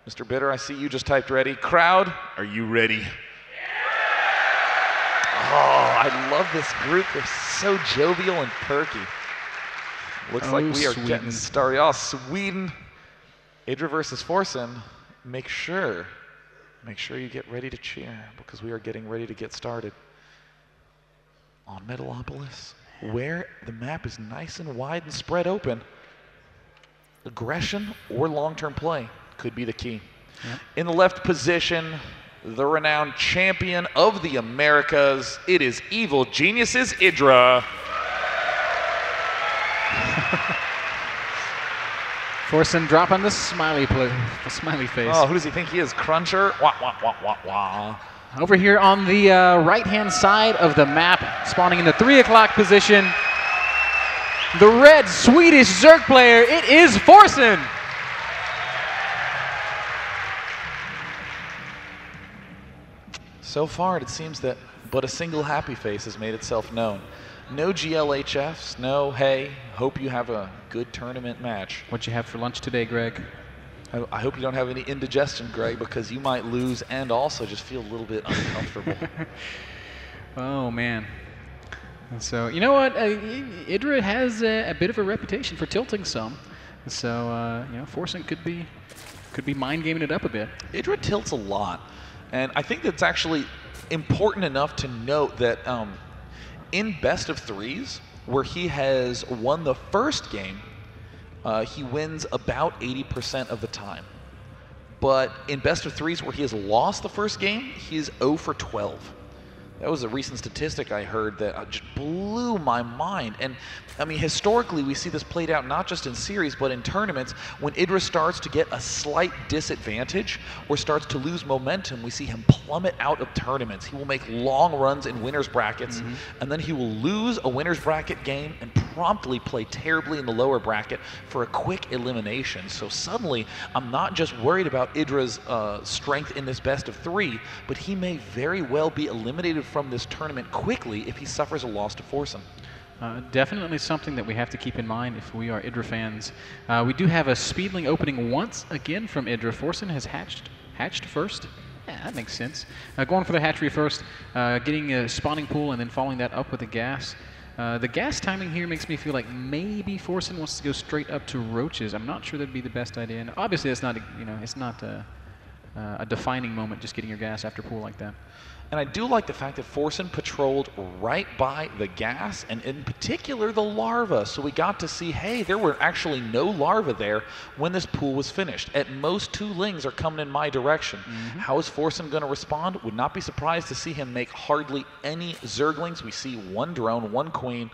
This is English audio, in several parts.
Mr. Bitter, I see you just typed ready. Crowd, are you ready? Oh, I love this group. They're so jovial and perky. Looks like we are getting started. Oh, Sweden. IdrA versus Forsen. Make sure you get ready to cheer because we are getting ready to get started on Metalopolis, where the map is nice and wide and spread open. Aggression or long-term play could be the key. Yep. In the left position, the renowned champion of the Americas, it is Evil Geniuses IdrA. Forsen dropping the smiley face. Oh, who does he think he is? Cruncher? Wah, wah, wah, wah, wah. Over here on the right-hand side of the map, spawning in the 3 o'clock position, the red Swedish Zerg player, it is Forsen. So far, it seems that but a single happy face has made itself known. No GLHFs, no, hey, hope you have a good tournament match. What'd you have for lunch today, Greg? I hope you don't have any indigestion, Greg, because you might lose and also just feel a little bit uncomfortable. Oh, man. So, you know what? IdrA has a bit of a reputation for tilting some. So, you know, Forsen could be mind gaming it up a bit. IdrA tilts a lot. And I think that's actually important enough to note that in best of threes, where he has won the first game, he wins about 80% of the time. But in best of threes, where he has lost the first game, he is 0 for 12. That was a recent statistic I heard that just blew my mind. And I mean, historically, we see this played out not just in series, but in tournaments. When IdrA starts to get a slight disadvantage or starts to lose momentum, we see him plummet out of tournaments. He will make long runs in winners brackets, and then he will lose a winners bracket game and promptly play terribly in the lower bracket for a quick elimination. So suddenly, I'm not just worried about IdrA's strength in this best of three, but he may very well be eliminated from this tournament quickly if he suffers a loss to Forsen. Definitely something that we have to keep in mind if we are IdrA fans. We do have a Speedling opening once again from IdrA. Forsen has hatched first. Yeah, that makes sense. Going for the hatchery first, getting a spawning pool and then following that up with a gas. The gas timing here makes me feel like maybe Forsen wants to go straight up to roaches. I'm not sure that'd be the best idea. And obviously, it's not a defining moment just getting your gas after pool like that. And I do like the fact that Forsen patrolled right by the gas, and in particular the larva. So we got to see, hey, there were actually no larvae there when this pool was finished. At most, 2 lings are coming in my direction. How is Forsen going to respond? Would not be surprised to see him make hardly any Zerglings. We see 1 drone, 1 queen,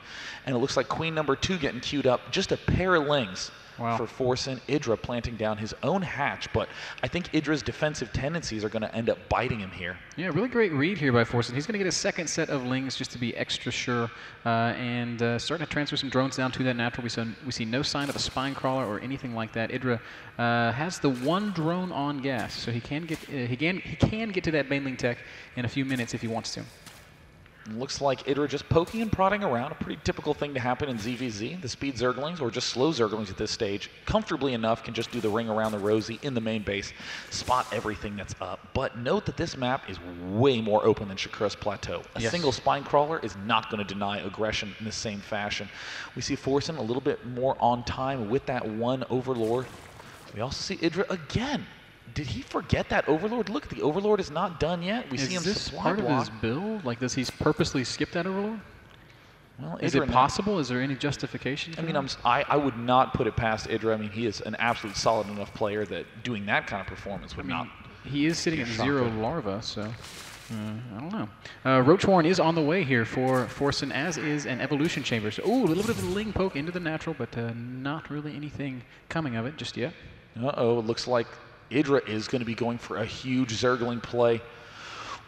and it looks like queen number 2 getting queued up. Just a pair of lings. Wow. For Forsen. IdrA planting down his own hatch, but I think IdrA's defensive tendencies are going to end up biting him here. Yeah, really great read here by Forsen. He's going to get a second set of lings just to be extra sure, and starting to transfer some drones down to that natural. We see no sign of a spine crawler or anything like that. IdrA has the 1 drone on gas, so he can get to that baneling tech in a few minutes if he wants to. Looks like IdrA just poking and prodding around, a pretty typical thing to happen in ZVZ. The speed Zerglings, or just slow Zerglings at this stage, comfortably enough can just do the ring around the rosy in the main base, spot everything that's up. But note that this map is way more open than Shakura's Plateau. A single spine crawler is not going to deny aggression in the same fashion. We see Forsen a little bit more on time with that 1 Overlord. We also see IdrA again. Did he forget that Overlord? Look, the Overlord is not done yet. We see him this part of his build? Like, does he purposely skip that Overlord? Well, is it possible? Is there any justification for that? I would not put it past IdrA. I mean, he is an absolute solid enough player that doing that kind of performance would not. He is sitting at 0 larva, so I don't know. Roach Warren is on the way here for Forsen, as is an Evolution Chamber. So, ooh, a little bit of a ling poke into the natural, but not really anything coming of it just yet. Uh-oh, it looks like IdrA is going to be going for a huge Zergling play.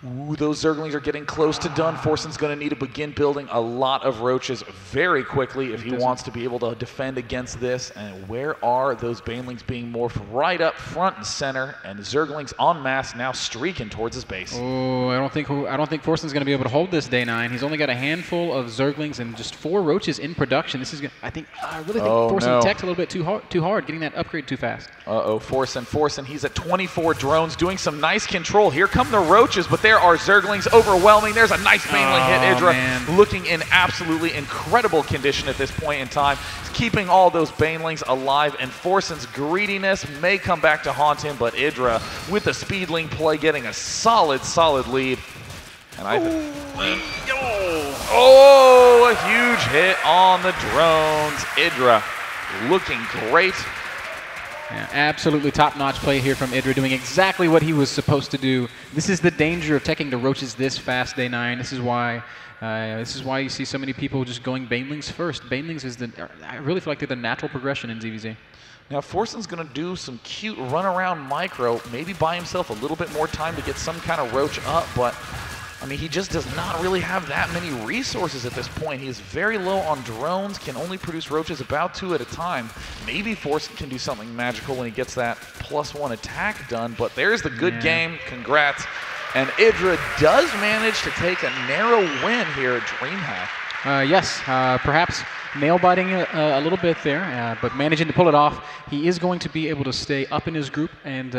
Ooh, those Zerglings are getting close to done. Forsen's going to need to begin building a lot of roaches very quickly if he wants to be able to defend against this. And where are those Banelings being morphed? Right up front and center, and Zerglings en masse now streaking towards his base. Oh, I don't think Forsen's going to be able to hold this day 9. He's only got a handful of Zerglings and just 4 roaches in production. This is, I really think Forsen teched a little bit too hard, getting that upgrade too fast. Forsen, he's at 24 drones, doing some nice control. Here come the roaches, but there are Zerglings overwhelming. There's a nice Baneling hit. IdrA looking in absolutely incredible condition at this point in time. He's keeping all those Banelings alive, and Forsen's greediness may come back to haunt him, but IdrA with the Speedling play getting a solid lead. And a huge hit on the drones. IdrA looking great. Yeah, absolutely top-notch play here from IdrA, doing exactly what he was supposed to do. This is the danger of teching the roaches this fast, day 9. This is why you see so many people just going Banelings first. Banelings is I really feel like they're the natural progression in ZVZ. Now Forsen's going to do some cute run-around micro, maybe buy himself a little bit more time to get some kind of roach up, but I mean, he just does not really have that many resources at this point. He is very low on drones, can only produce roaches about 2 at a time. Maybe Forsen can do something magical when he gets that +1 attack done, but there's the good game. Congrats. And IdrA does manage to take a narrow win here at Dreamhack. Yes, perhaps nail-biting a little bit there, but managing to pull it off. He is going to be able to stay up in his group and